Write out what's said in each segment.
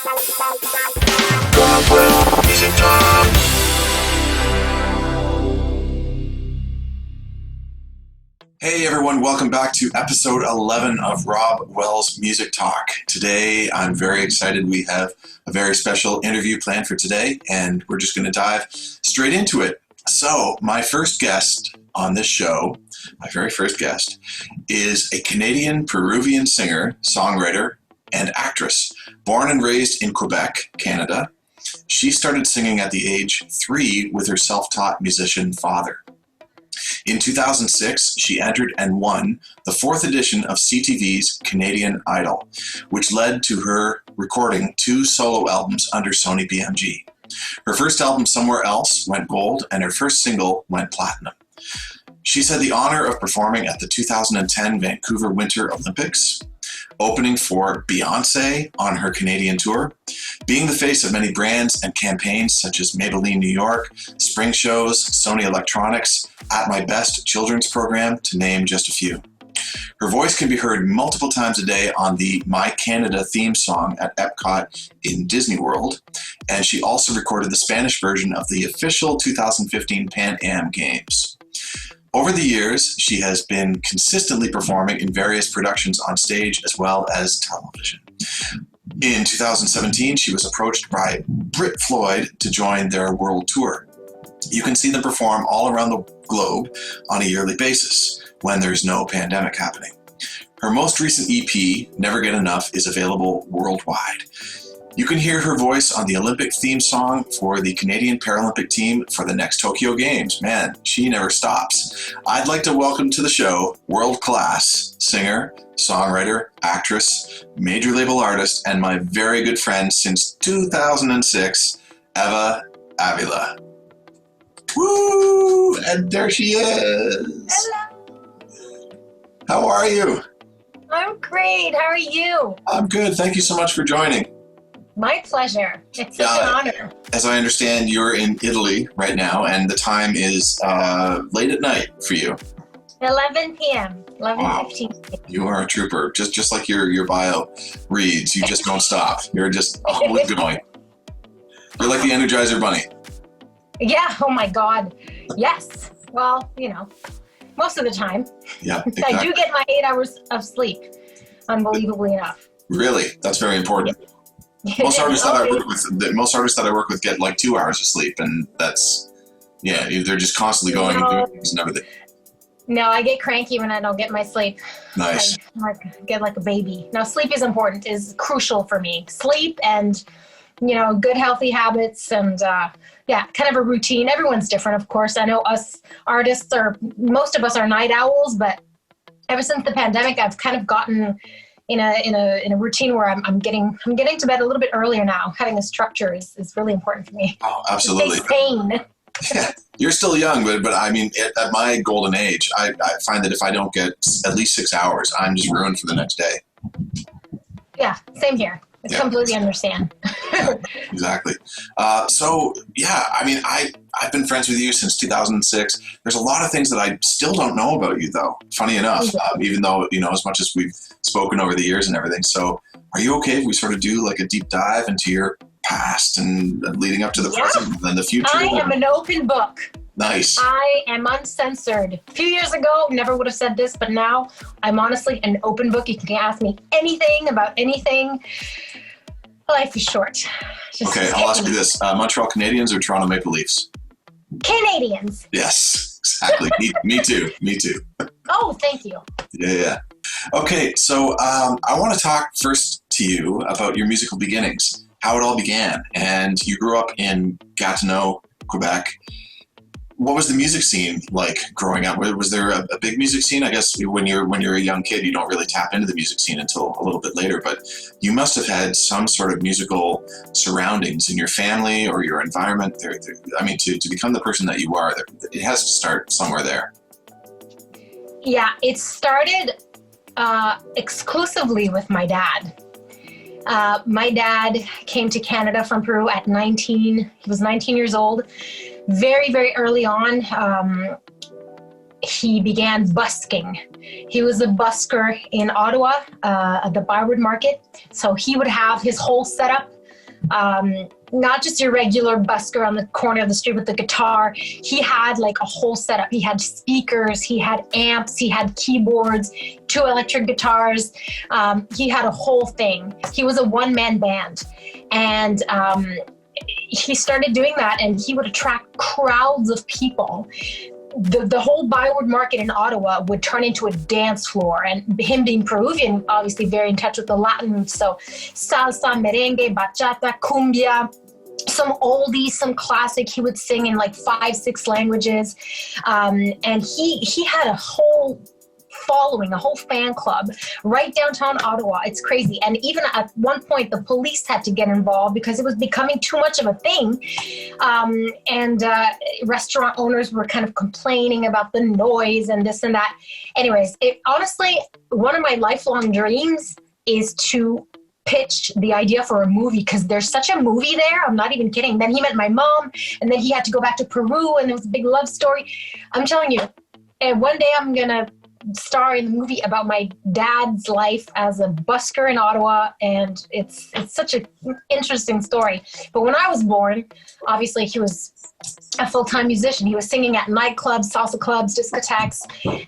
Hey everyone, welcome back to episode 11 of Rob Wells Music Talk. Today, I'm very excited. We have a very special interview planned for today, and we're just going to dive straight into it. So, my first guest on this show, my very first guest, is a Canadian-Peruvian singer, songwriter, and actress. Born and raised in Quebec, Canada, she started singing at the age 3 with her self-taught musician father. In 2006, she entered and won the 4th edition of CTV's Canadian Idol, which led to her recording 2 solo albums under Sony BMG. Her first album, Somewhere Else, went gold, and her first single went platinum. She's had the honor of performing at the 2010 Vancouver Winter Olympics, opening for Beyoncé on her Canadian tour, being the face of many brands and campaigns such as Maybelline New York, Spring Shows, Sony Electronics, At My Best children's program, to name just a few. Her voice can be heard multiple times a day on the My Canada theme song at Epcot in Disney World, and she also recorded the Spanish version of the official 2015 Pan Am Games. Over the years, she has been consistently performing in various productions on stage as well as television. In 2017, she was approached by Brit Floyd to join their world tour. You can see them perform all around the globe on a yearly basis when there's no pandemic happening. Her most recent EP, Never Get Enough, is available worldwide. You can hear her voice on the Olympic theme song for the Canadian Paralympic team for the next Tokyo Games. Man, she never stops. I'd like to welcome to the show world-class singer, songwriter, actress, major label artist, and my very good friend since 2006, Eva Avila. Woo! And there she is. Hello. How are you? I'm great. How are you? I'm good. Thank you so much for joining. My pleasure. It's such an honor. As I understand, you're in Italy right now, and the time is late at night for you. 11 p.m. 11:15. Wow. You are a trooper. Just like your bio reads, you just don't stop. You're just always going. You're like the Energizer Bunny. Yeah. Oh my God. Yes. Well, most of the time. Yeah. Exactly. I do get my 8 hours of sleep. Unbelievably enough. Really? That's very important. Yeah. Most artists that I work with get like 2 hours of sleep, and that's, they're just constantly going and doing things and everything. No, I get cranky when I don't get my sleep. Nice. I get like a baby. Now, sleep is important, is crucial for me. Sleep and, good healthy habits and, kind of a routine. Everyone's different, of course. I know us artists most of us are night owls, but ever since the pandemic, I've kind of gotten in a routine where I'm getting to bed a little bit earlier now. Having a structure is really important for me. Oh, absolutely. Stay sane. Yeah, you're still young, but I mean, at my golden age, I find that if I don't get at least 6 hours, I'm just ruined for the next day. Yeah, same here. I completely understand. Yeah, exactly. I've been friends with you since 2006. There's a lot of things that I still don't know about you, though. Funny enough, even though, as much as we've spoken over the years and everything. So are you okay if we sort of do like a deep dive into your past and leading up to the present and then the future? I am an open book. Nice. I am uncensored. A few years ago, never would have said this, but now I'm honestly an open book. You can ask me anything about anything. Life is short. Okay, I'll ask you this. Montreal Canadiens or Toronto Maple Leafs? Canadians. Yes, exactly. Me too. Oh, thank you. Yeah. Okay, so I want to talk first to you about your musical beginnings, how it all began. And you grew up in Gatineau, Quebec. What was the music scene like growing up? Was there a big music scene? I guess when you're a young kid, you don't really tap into the music scene until a little bit later, but you must have had some sort of musical surroundings in your family or your environment. To become the person that you are, it has to start somewhere there. Yeah, it started exclusively with my dad. My dad came to Canada from Peru at 19. He was 19 years old. Very, very early on, he began busking. He was a busker in Ottawa at the Byward Market. So he would have his whole setup Not just your regular busker on the corner of the street with the guitar. He had like a whole setup. He had speakers, he had amps, he had keyboards, 2 electric guitars. He had a whole thing. He was a one-man band. And he started doing that, and he would attract crowds of people. The whole Byward Market in Ottawa would turn into a dance floor, and him being Peruvian, obviously very in touch with the Latin roots. So salsa, merengue, bachata, cumbia, some oldies, some classic. He would sing in like 5-6 languages. And he had a whole following, a whole fan club right downtown Ottawa. It's crazy. And even at one point, the police had to get involved because it was becoming too much of a thing. Restaurant owners were kind of complaining about the noise and this and that. Anyways, honestly, one of my lifelong dreams is to pitch the idea for a movie, because there's such a movie there. I'm not even kidding. Then he met my mom, and then he had to go back to Peru, and it was a big love story. I'm telling you, and one day I'm going to star in the movie about my dad's life as a busker in Ottawa, and it's such an interesting story. But when I was born, obviously he was a full-time musician. He was singing at nightclubs, salsa clubs, discotheques,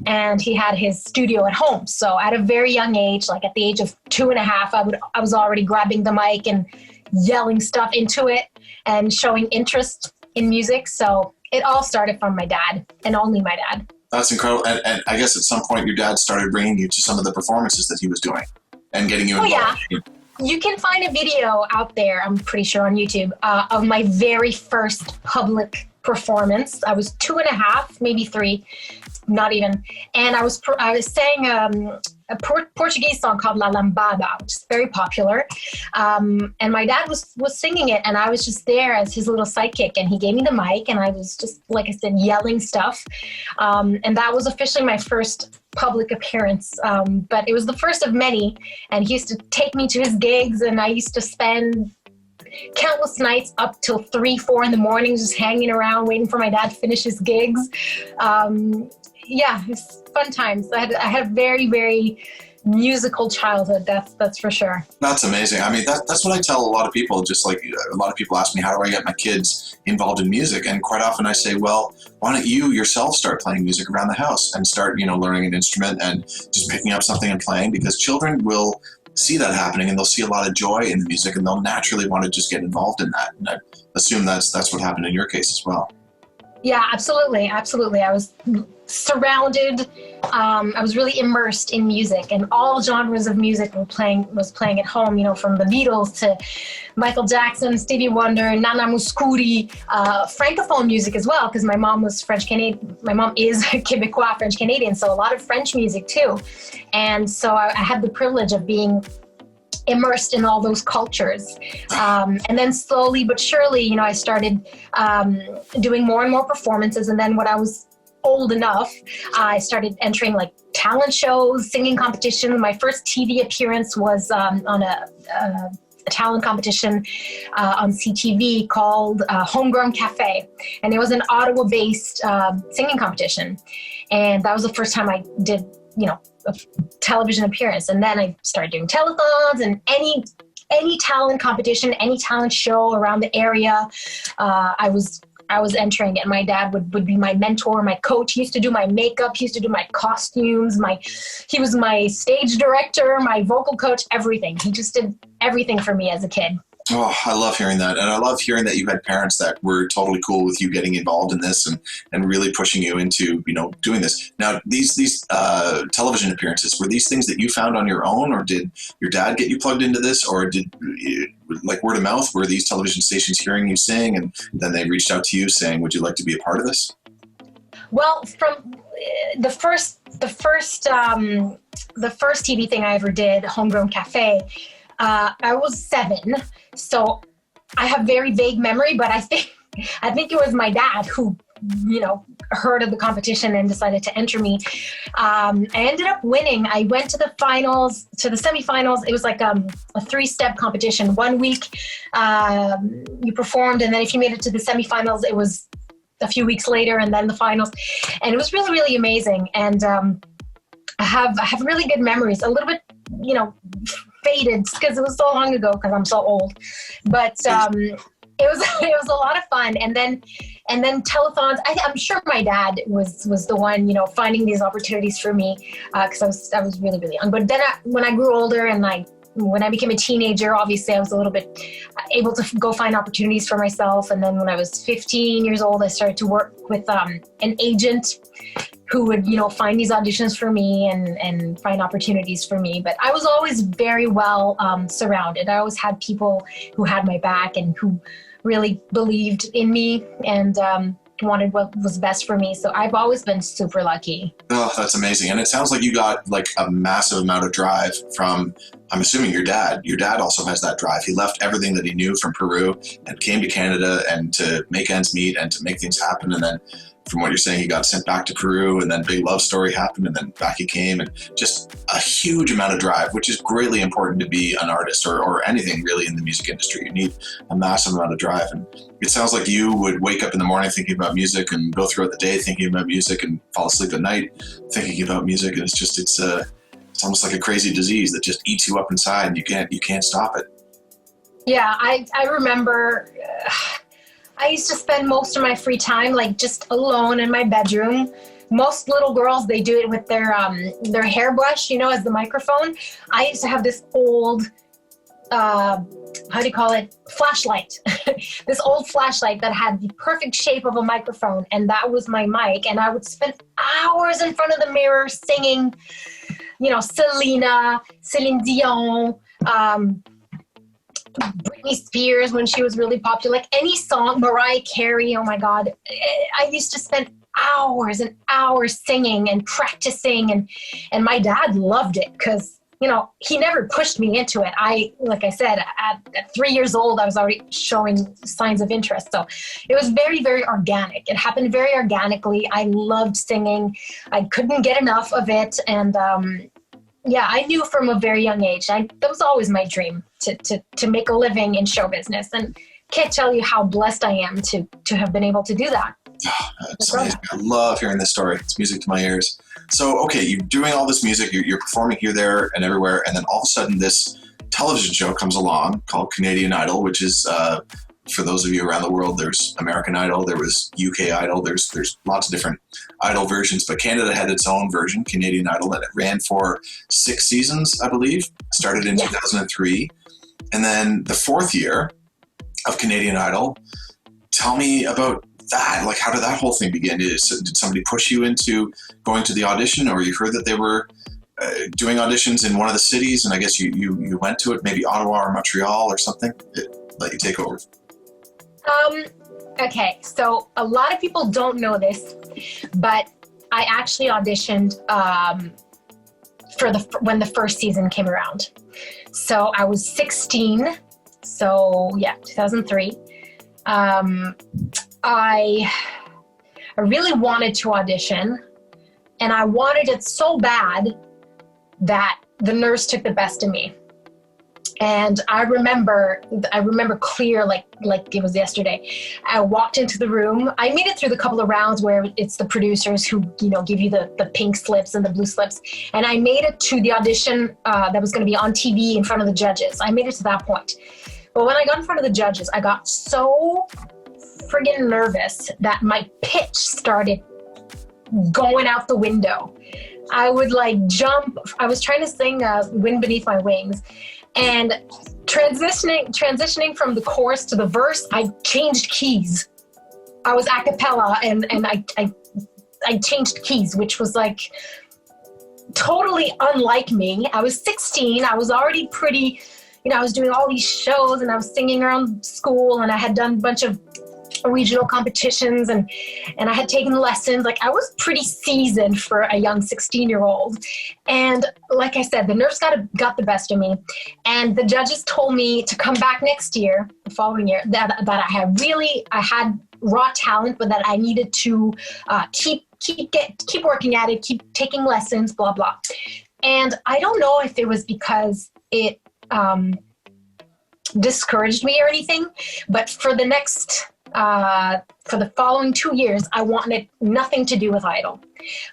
and he had his studio at home. So at a very young age, like at the age of 2.5, I was already grabbing the mic and yelling stuff into it and showing interest in music. So it all started from my dad, and only my dad. That's incredible. And I guess at some point your dad started bringing you to some of the performances that he was doing and getting you involved. Yeah. You can find a video out there, I'm pretty sure on YouTube, of my very first public performance. I was 2.5, maybe 3, not even. And I was sang a Portuguese song called La Lambada, which is very popular. And my dad was singing it, and I was just there as his little sidekick, and he gave me the mic, and I was just, like I said, yelling stuff. And that was officially my first public appearance. But it was the first of many, and he used to take me to his gigs, and I used to spend countless nights up till 3-4 in the morning just hanging around waiting for my dad to finish his gigs. Yeah, it's fun times. I had a very, very musical childhood. That's for sure. That's amazing. I mean, that's what I tell a lot of people. Just like a lot of people ask me, how do I get my kids involved in music? And quite often I say, well, why don't you yourself start playing music around the house and start, learning an instrument and just picking up something and playing, because children will see that happening, and they'll see a lot of joy in the music, and they'll naturally want to just get involved in that. And I assume that's what happened in your case as well. Yeah, absolutely. Absolutely. I was surrounded. I was really immersed in music, and all genres of music was playing at home, from the Beatles to Michael Jackson, Stevie Wonder, Nana Mouskouri, Francophone music as well, because my mom was French-Canadian. My mom is Quebecois, French-Canadian, so a lot of French music too. And so I had the privilege of being immersed in all those cultures. And then slowly but surely, I started doing more and more performances. And then when I was old enough, I started entering like talent shows, singing competitions. My first TV appearance was on a talent competition on CTV called Homegrown Cafe. And it was an Ottawa-based singing competition. And that was the first time I did, a television appearance. And then I started doing telethons and any talent competition, any talent show around the area. I was entering it. My dad would be my mentor, my coach. He used to do my makeup. He used to do my costumes. He was my stage director, my vocal coach, everything. He just did everything for me as a kid. Oh, I love hearing that. And I love hearing that you had parents that were totally cool with you getting involved in this and really pushing you into, doing this. Now, these television appearances, were these things that you found on your own, or did your dad get you plugged into this, or did, like, word of mouth, were these television stations hearing you sing and then they reached out to you saying, would you like to be a part of this? Well, from the first TV thing I ever did, Homegrown Cafe, I was 7, so I have very vague memory, but I think it was my dad who, heard of the competition and decided to enter me. I ended up winning. I went to the semifinals. It was like a 3-step competition. 1 week you performed, and then if you made it to the semifinals, it was a few weeks later, and then the finals. And it was really, really amazing. And I have really good memories. A little bit, faded because it was so long ago because I'm so old. But it was a lot of fun. And then telethons. I'm sure my dad was the one, finding these opportunities for me because I was really, really young. But then when I grew older and when I became a teenager, obviously I was a little bit able to go find opportunities for myself. And then when I was 15 years old, I started to work with an agent who would, find these auditions for me and find opportunities for me. But I was always very well surrounded. I always had people who had my back and who really believed in me and wanted what was best for me. So I've always been super lucky. Oh, that's amazing. And it sounds like you got like a massive amount of drive from, I'm assuming, your dad. Your dad also has that drive. He left everything that he knew from Peru and came to Canada and to make ends meet and to make things happen. And then from what you're saying, he got sent back to Peru and then big love story happened and then back he came, and just a huge amount of drive, which is greatly important to be an artist or anything really in the music industry. You need a massive amount of drive. And it sounds like you would wake up in the morning thinking about music and go throughout the day thinking about music and fall asleep at night thinking about music. And it's almost like a crazy disease that just eats you up inside and you can't stop it. Yeah, I remember I used to spend most of my free time like just alone in my bedroom. Most little girls, they do it with their hairbrush, as the microphone. I used to have this old, flashlight. This old flashlight that had the perfect shape of a microphone, and that was my mic. And I would spend hours in front of the mirror singing, Selena, Celine Dion, Britney Spears when she was really popular, like any song, Mariah Carey, oh my God. I used to spend hours and hours singing and practicing, and my dad loved it because, he never pushed me into it. Like I said, at 3 years old, I was already showing signs of interest. So it was very, very organic. It happened very organically. I loved singing. I couldn't get enough of it. And I knew from a very young age, that was always my dream to make a living in show business. And can't tell you how blessed I am to have been able to do that. Oh, that's amazing. I love hearing this story. It's music to my ears. So, okay, you're doing all this music, you're performing here, there, and everywhere, and then all of a sudden this television show comes along called Canadian Idol, which is, for those of you around the world, there's American Idol, there was UK Idol, there's lots of different Idol versions, but Canada had its own version, Canadian Idol, and it ran for 6 seasons, I believe. Started in 2003. And then the 4th year of Canadian Idol, tell me about that. Like, how did that whole thing begin? Did somebody push you into going to the audition, or you heard that they were doing auditions in one of the cities, and I guess you went to it, maybe Ottawa or Montreal or something? Let you take over. Okay, so a lot of people don't know this, but I actually auditioned when the first season came around. So I was 16, so 2003. I really wanted to audition, and I wanted it so bad that the nerves took the best of me. And I remember clear, like it was yesterday. I walked into the room. I made it through the couple of rounds where it's the producers who, give you the pink slips and the blue slips. And I made it to the audition that was going to be on TV in front of the judges. I made it to that point. But when I got in front of the judges, I got so friggin' nervous that my pitch started going out the window. I would jump. I was trying to sing Wind Beneath My Wings. And transitioning from the chorus to the verse, I changed keys. I was a cappella and I changed keys, which was totally unlike me. I was 16. I was already pretty, I was doing all these shows and I was singing around school, and I had done a bunch of regional competitions and I had taken lessons. I was pretty seasoned for a young 16-year-old. And like I said, the nerves got the best of me. And the judges told me to come back next year, the following year, that I had raw talent, but that I needed to keep working at it, keep taking lessons, blah, blah. And I don't know if it was because it discouraged me or anything, but for the following 2 years, I wanted nothing to do with Idol.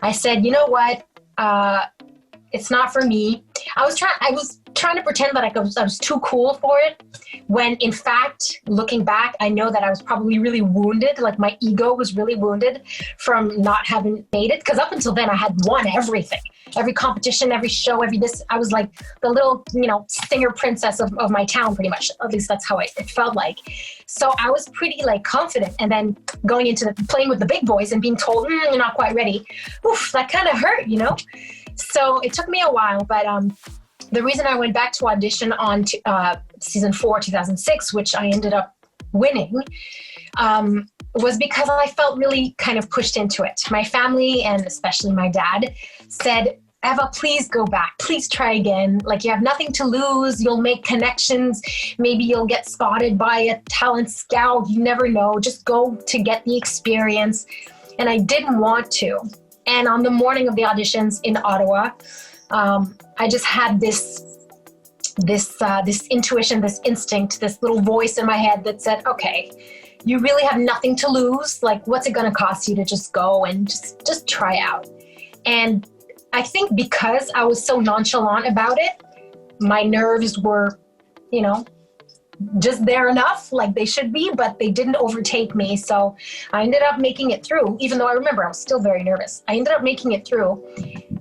I said, you know what? It's not for me. To trying to pretend that I was too cool for it, when in fact, looking back, I know that I was probably really wounded. Like my ego was really wounded from not having made it. Because up until then, I had won everything. Every competition, every show, every this. I was like the little, singer princess of my town, pretty much. At least that's how it felt like. So I was pretty like confident. And then going into playing with the big boys and being told, you're not quite ready. Oof, that kind of hurt, So it took me a while, but the reason I went back to audition on season 4, 2006, which I ended up winning, was because I felt really kind of pushed into it. My family, and especially my dad, said, Eva, please go back. Please try again. Like, you have nothing to lose. You'll make connections. Maybe you'll get spotted by a talent scout. You never know. Just go to get the experience. And I didn't want to. And on the morning of the auditions in Ottawa, I just had this intuition, this instinct, this little voice in my head that said, okay, you really have nothing to lose. Like, what's it going to cost you to just go and just try out? And I think because I was so nonchalant about it, my nerves were, just there enough, like they should be, but they didn't overtake me. So I ended up making it through, even though I remember I was still very nervous. I ended up making it through.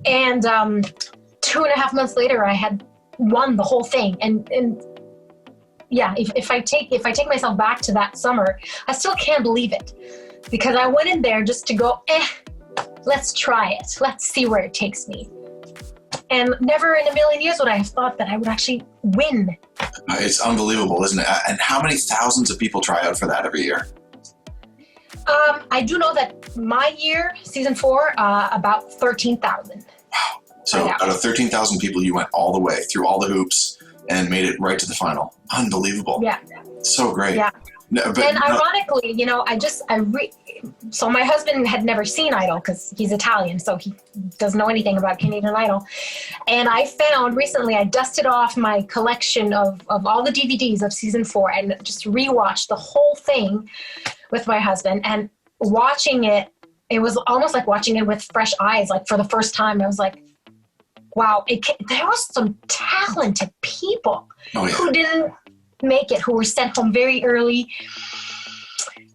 And 2.5 months later, I had won the whole thing. And yeah, if I take myself back to that summer, I still can't believe it, because I went in there just to go, let's try it. Let's see where it takes me. And never in a million years would I have thought that I would actually win. It's unbelievable, isn't it? And how many thousands of people try out for that every year? I do know that my year, season 4, about 13,000. Wow. So out of 13,000 people, you went all the way through all the hoops and made it right to the final. Unbelievable. Yeah. So great. Yeah. Ironically, so my husband had never seen Idol because he's Italian, so he doesn't know anything about Canadian Idol. And I found recently, I dusted off my collection of all the DVDs of season 4 and just rewatched the whole thing with my husband. And watching it, it was almost like watching it with fresh eyes. Like for the first time, I was like, wow, there was some talented people who didn't make it, who were sent home very early.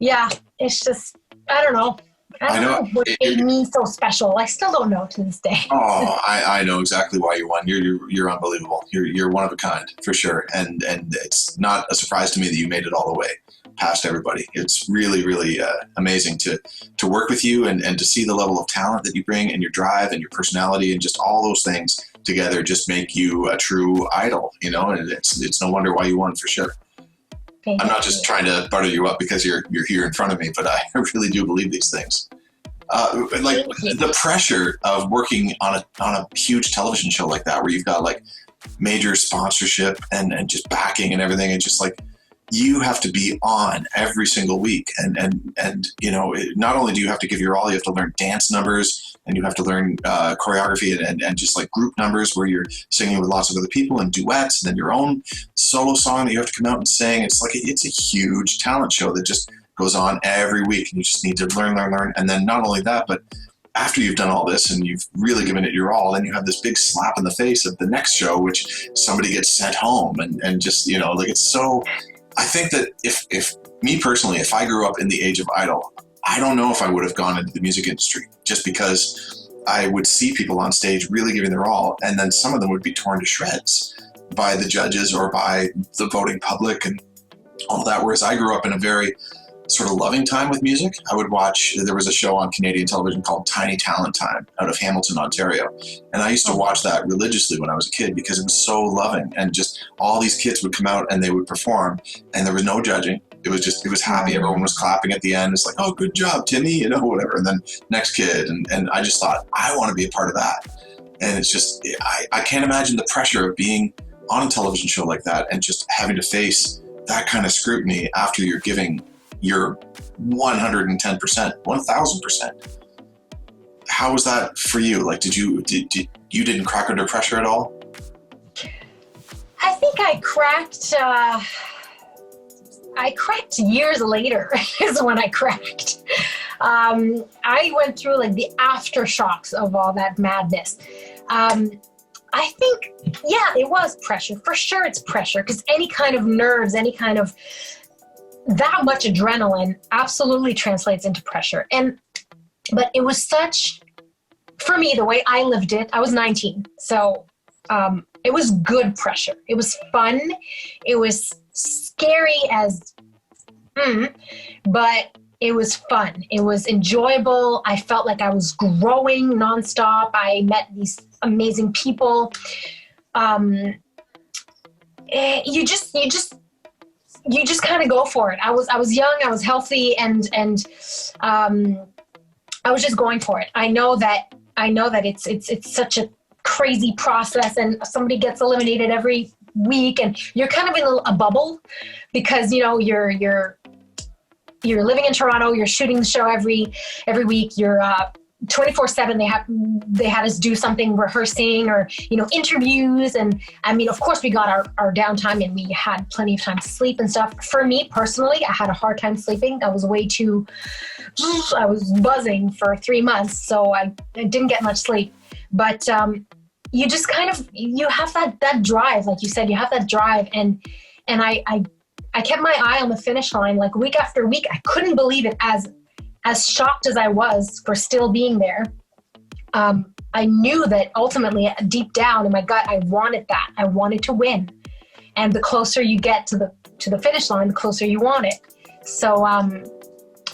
Yeah, it's just, I don't know. I don't know what made me so special. I still don't know to this day. Oh, I know exactly why you won. You're unbelievable. You're one of a kind, for sure. And it's not a surprise to me that you made it all the way past everybody. It's really, really amazing to work with you and to see the level of talent that you bring, and your drive and your personality, and just all those things together just make you a true idol, and it's no wonder why you won, for sure. I'm not just trying to butter you up because you're here in front of me, but I really do believe these things. Like the pressure of working on a huge television show like that, where you've got like major sponsorship and just backing and everything, and just like you have to be on every single week, and not only do you have to give your all, you have to learn dance numbers, and you have to learn choreography and just like group numbers where you're singing with lots of other people, and duets, and then your own solo song that you have to come out and sing. It's a huge talent show that just goes on every week, and you just need to learn. And then not only that, but after you've done all this and you've really given it your all, then you have this big slap in the face of the next show, which somebody gets sent home, and just, it's so, I think that if me personally, if I grew up in the age of Idol, I don't know if I would have gone into the music industry, just because I would see people on stage really giving their all, and then some of them would be torn to shreds by the judges or by the voting public and all that. Whereas I grew up in a very sort of loving time with music. I would watch, there was a show on Canadian television called Tiny Talent Time out of Hamilton, Ontario. And I used to watch that religiously when I was a kid because it was so loving. And just all these kids would come out and they would perform, and there was no judging. It was happy. Everyone was clapping at the end. It's like, oh, good job, Timmy, whatever. And then next kid. And I just thought, I want to be a part of that. And it's just, I can't imagine the pressure of being on a television show like that and just having to face that kind of scrutiny after you're giving your 110%, 1000%. How was that for you? Like, you didn't crack under pressure at all? I think I cracked years later is when I cracked. I went through like the aftershocks of all that madness. I think, yeah, it was pressure. For sure it's pressure, because any kind of nerves, any kind of that much adrenaline absolutely translates into pressure. But it was such, for me, the way I lived it, I was 19. So it was good pressure. It was fun. It was scary as, but it was fun. It was enjoyable. I felt like I was growing nonstop. I met these amazing people. You just kind of go for it. I was young. I was healthy, and I was just going for it. I know that it's such a crazy process, and somebody gets eliminated every week, and you're kind of in a bubble because you're living in Toronto, you're shooting the show every week, you're 24/7. They had us do something, rehearsing or interviews, and I mean, of course we got our downtime and we had plenty of time to sleep and stuff. For me personally, I had a hard time sleeping. I was buzzing for 3 months, so I didn't get much sleep. But you just you have that drive, like you said, you have that drive, and I kept my eye on the finish line, like week after week. I couldn't believe it. As shocked as I was for still being there, I knew that ultimately, deep down in my gut, I wanted that. I wanted to win, and the closer you get to the finish line, the closer you want it. So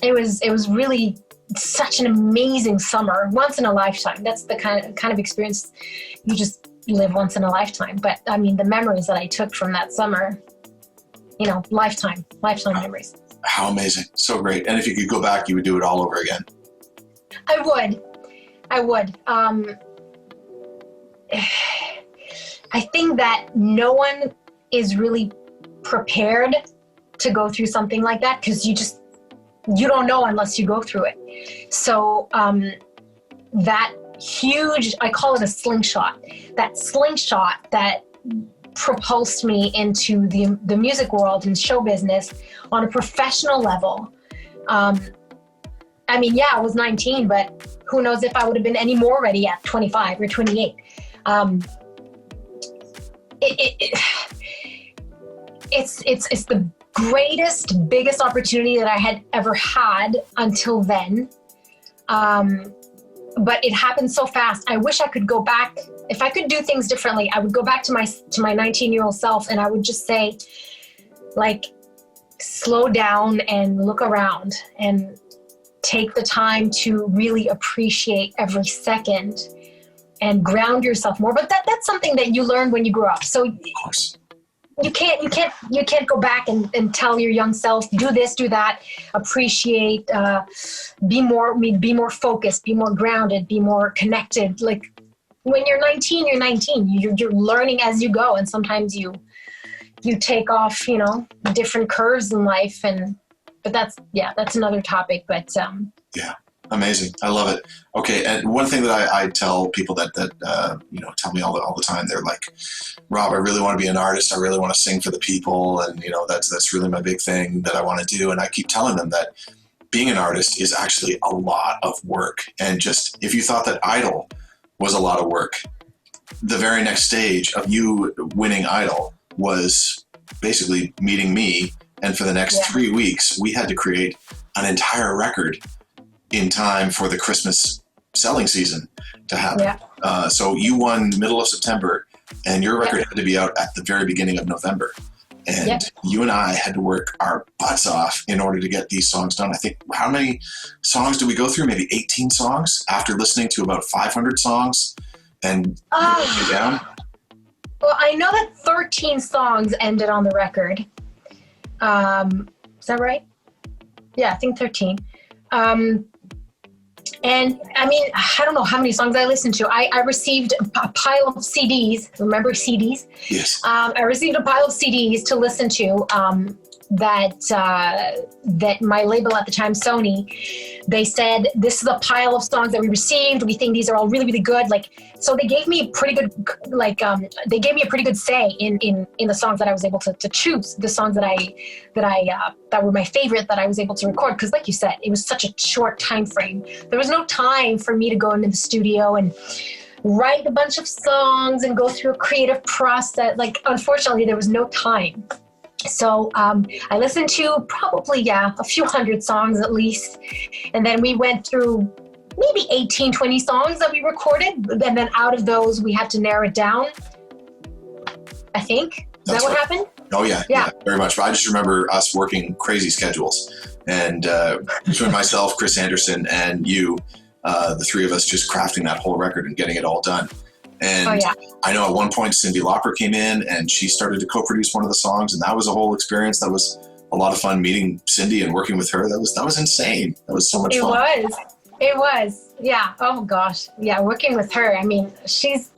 it was really such an amazing summer, once in a lifetime. That's the kind of experience you just live once in a lifetime. But I mean, the memories that I took from that summer, lifetime memories. How amazing. So great. And if you could go back, you would do it all over again. I would. I think that no one is really prepared to go through something like that, because you don't know unless you go through it. So that huge, I call it a slingshot, that propulsed me into the music world and show business on a professional level. I mean, yeah, I was 19, but who knows if I would have been any more ready at 25 or 28. It's the greatest, biggest opportunity that I had ever had until then. But it happened so fast. I wish I could go back. If I could do things differently, I would go back to my 19-year-old self, and I would just say, like, slow down and look around and take the time to really appreciate every second and ground yourself more. But that's something that you learned when you grew up. So of course. You can't go back and tell your young self, do this, do that, appreciate, be more focused, be more grounded, be more connected. Like, when you're 19, you're 19. You're learning as you go, and sometimes you take off, different curves in life. But that's another topic. But yeah, amazing. I love it. Okay, and one thing that I tell people that tell me all the time, they're like, Rob, I really want to be an artist. I really want to sing for the people, and that's really my big thing that I want to do. And I keep telling them that being an artist is actually a lot of work. And just if you thought that Idol was a lot of work, the very next stage of you winning Idol was basically meeting me. And for the next 3 weeks, we had to create an entire record in time for the Christmas selling season to happen. Yeah. So you won middle of September, and your record had to be out at the very beginning of November. And you and I had to work our butts off in order to get these songs done. I think, how many songs did we go through? Maybe 18 songs after listening to about 500 songs and down? Well, I know that 13 songs ended on the record. Is that right? Yeah, I think 13. And I mean, I don't know how many songs I listened to. I received a pile of CDs. Remember CDs? Yes. I received a pile of CDs to listen to that my label at the time, Sony, they said, this is a pile of songs that we received. We think these are all really, really good. So they gave me a pretty good, say in the songs that I was able to choose, the songs that were my favorite that I was able to record. Because like you said, it was such a short time frame. There was no time for me to go into the studio and write a bunch of songs and go through a creative process. Like, unfortunately, there was no time. So I listened to probably, a few hundred songs at least. And then we went through maybe 18, 20 songs that we recorded. And then out of those, we had to narrow it down, I think. Is that what happened? Oh, yeah, very much. But I just remember us working crazy schedules. And between myself, Chris Anderson, and you, the three of us just crafting that whole record and getting it all done. And I know at one point Cyndi Lauper came in and she started to co-produce one of the songs, and that was a whole experience. That was a lot of fun meeting Cyndi and working with her. That was insane. That was so much fun. It was. Yeah. Oh gosh. Yeah. Working with her. I mean, she's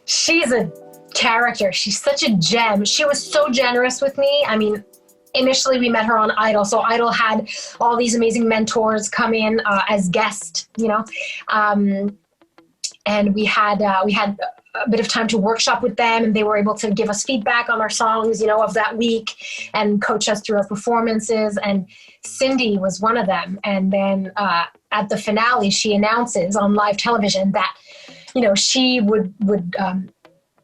a character. She's such a gem. She was so generous with me. I mean, initially we met her on Idol. So Idol had all these amazing mentors come in as guests, and we had a bit of time to workshop with them, and they were able to give us feedback on our songs, of that week, and coach us through our performances. And Cyndi was one of them. And then at the finale, she announces on live television that, she would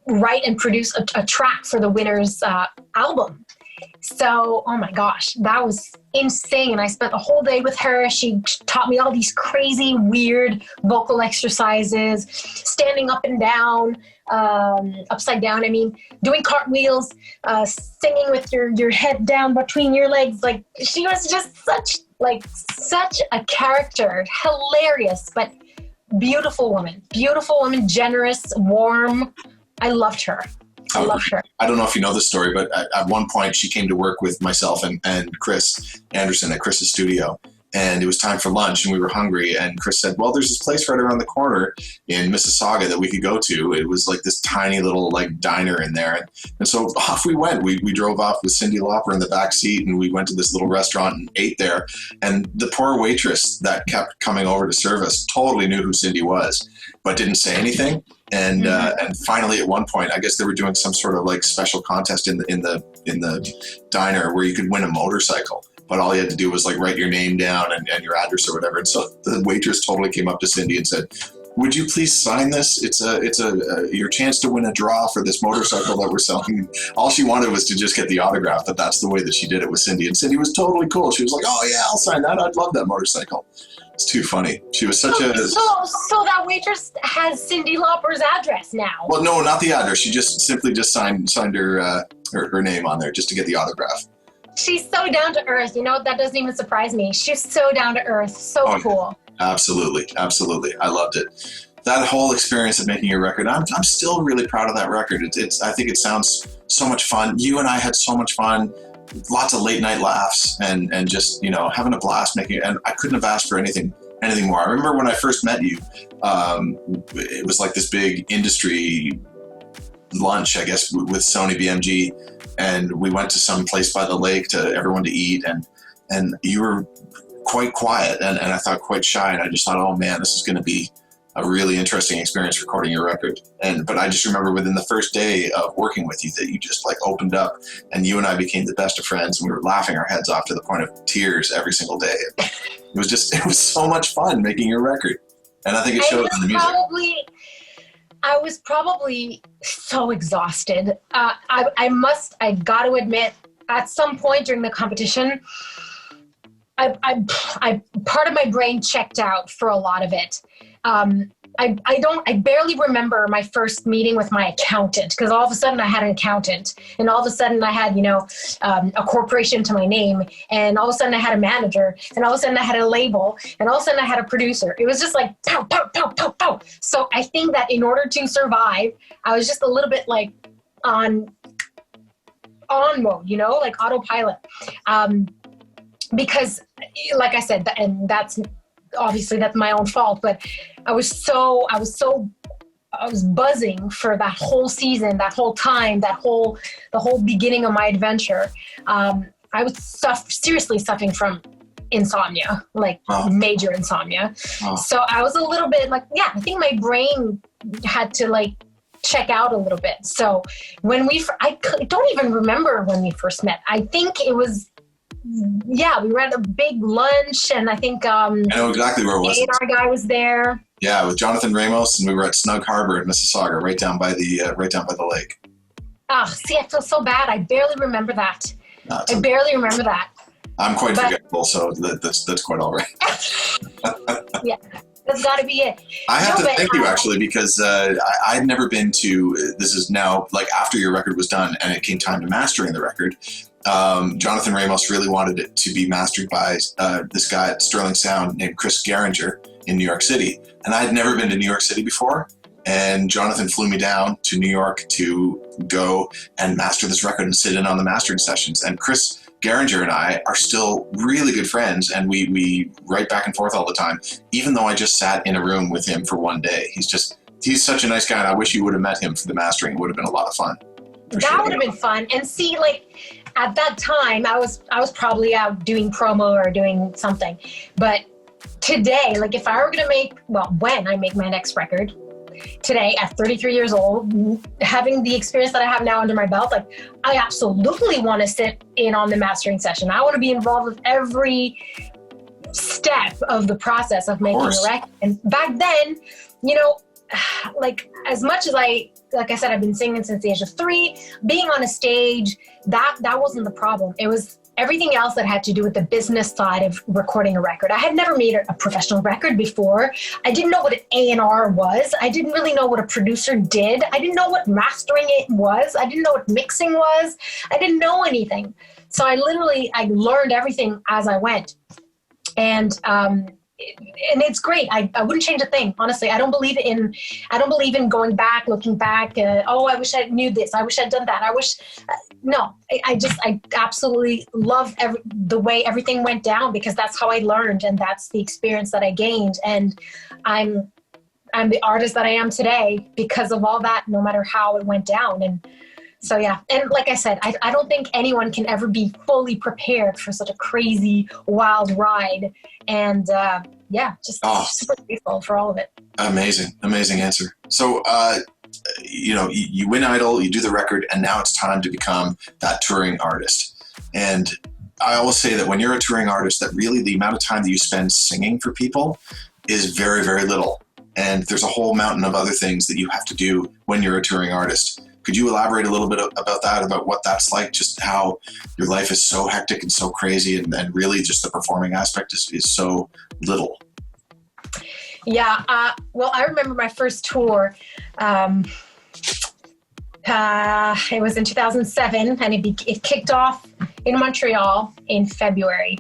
write and produce a track for the winner's album. So, oh my gosh, that was insane. I spent the whole day with her. She taught me all these crazy, weird vocal exercises, standing up and down, upside down, doing cartwheels, singing with your head down between your legs. Like, she was just such a character, hilarious, but beautiful woman, generous, warm. I loved her. I don't know if you know this story, but at one point she came to work with myself and Chris Anderson at Chris's studio, and it was time for lunch and we were hungry, and Chris said, well, there's this place right around the corner in Mississauga that we could go to. It was like this tiny little diner in there. And so off we went. We drove off with Cyndi Lauper in the back seat, and we went to this little restaurant and ate there. And the poor waitress that kept coming over to serve us totally knew who Cyndi was, but didn't say anything. And finally, at one point, I guess they were doing some sort of special contest in the diner where you could win a motorcycle, but all you had to do was write your name down and your address or whatever. And so the waitress totally came up to Cyndi and said, "Would you please sign this? It's your chance to win a draw for this motorcycle that we're selling." All she wanted was to just get the autograph, but that's the way that she did it with Cyndi. And Cyndi was totally cool. She was like, "Oh yeah, I'll sign that. I'd love that motorcycle." It's too funny. She was such a... So that waitress has Cyndi Lauper's address now. Well, no, not the address. She simply signed her name on there just to get the autograph. She's so down to earth. That doesn't even surprise me. She's so down to earth. So cool. Yeah. Absolutely. I loved it. That whole experience of making your record, I'm still really proud of that record. I think it sounds so much fun. You and I had so much fun. Lots of late night laughs and just, having a blast making it. And I couldn't have asked for anything more. I remember when I first met you, it was like this big industry lunch, I guess, with Sony BMG. And we went to some place by the lake to everyone to eat. And you were quite quiet and I thought quite shy. And I just thought, oh man, this is going to be a really interesting experience recording your record. But I just remember within the first day of working with you that you just opened up, and you and I became the best of friends, and we were laughing our heads off to the point of tears every single day. It was so much fun making your record. And I think it showed in the music. I was probably so exhausted. I got to admit, at some point during the competition, I part of my brain checked out for a lot of it. I barely remember my first meeting with my accountant, because all of a sudden I had an accountant, and all of a sudden I had, a corporation to my name, and all of a sudden I had a manager, and all of a sudden I had a label, and all of a sudden I had a producer. It was just pow, pow, pow, pow, pow. So I think that in order to survive, I was just a little bit on mode, autopilot. Because like I said, and that's my own fault, but I was buzzing for that whole season, that whole time, the whole beginning of my adventure. I was seriously suffering from insomnia, major insomnia. Oh. So I was a little bit I think my brain had to check out a little bit. So when I don't even remember when we first met. I think it was, we were at a big lunch, and I think I know exactly where it was. Our guy was there. Yeah, with Jonathan Ramos, and we were at Snug Harbor in Mississauga, right down by the lake. Oh, see, I feel so bad. I barely remember that. No, I barely remember that. I'm quite forgetful, so that's quite all right. Yeah, that's got to be it. I have to thank you, actually, because I'd never been to, this is now, like, after your record was done and it came time to mastering the record, Jonathan Ramos really wanted it to be mastered by this guy at Sterling Sound named Chris Geringer in New York City. And I had never been to New York City before. And Jonathan flew me down to New York to go and master this record and sit in on the mastering sessions. And Chris Geringer and I are still really good friends, and we write back and forth all the time, even though I just sat in a room with him for one day. He's such a nice guy, and I wish you would have met him for the mastering. It would have been a lot of fun. That would have been fun. And see, like, at that time, I was probably out doing promo or doing something. But today, like, if I were going to when I make my next record, today at 33 years old, having the experience that I have now under my belt, like, I absolutely want to sit in on the mastering session. I want to be involved with every step of the process of making a record. And back then, you know, like, as much as like I said, I've been singing since the age of 3, being on a stage, that wasn't the problem. It was everything else that had to do with the business side of recording a record. I had never made a professional record before. I didn't know what an A&R was. I didn't really know what a producer did. I didn't know what mastering it was. I didn't know what mixing was. I didn't know anything. So I learned everything as I went. And it's great. I wouldn't change a thing, honestly. I don't believe in going back, looking back. I wish I knew this. I wish I'd done that. I absolutely love the way everything went down, because that's how I learned, and that's the experience that I gained. And I'm the artist that I am today because of all that, no matter how it went down. And so, yeah. And like I said, I don't think anyone can ever be fully prepared for such a crazy, wild ride. And super grateful for all of it. Amazing answer. So, you win Idol, you do the record, and now it's time to become that touring artist. And I always say that when you're a touring artist, that really the amount of time that you spend singing for people is very, very little. And there's a whole mountain of other things that you have to do when you're a touring artist. Could you elaborate a little bit about that, about what that's like, just how your life is so hectic and so crazy, and really just the performing aspect is so little? Yeah. I remember my first tour. It was in 2007, and it kicked off in Montreal in February.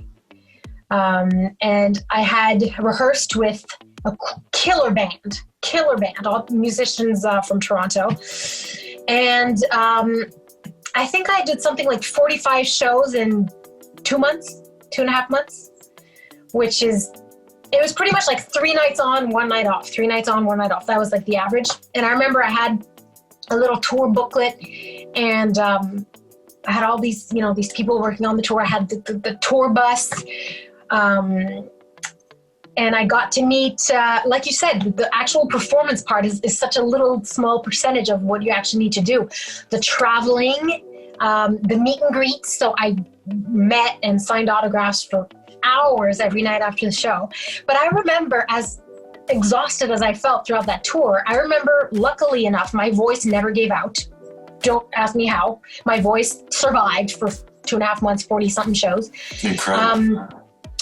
And I had rehearsed with a killer band, all musicians from Toronto. And I think I did something like 45 shows in 2.5 months, it was pretty much like 3 nights on, 1 night off, 3 nights on, 1 night off. That was like the average. And I remember I had a little tour booklet, and I had all these people working on the tour. I had the tour bus. And I got to meet, like you said, the actual performance part is such a little small percentage of what you actually need to do. The traveling, the meet and greets. So I met and signed autographs for hours every night after the show. But I remember, as exhausted as I felt throughout that tour, I remember, luckily enough, my voice never gave out. Don't ask me how. My voice survived for 2.5 months, 40-something shows. Incredible.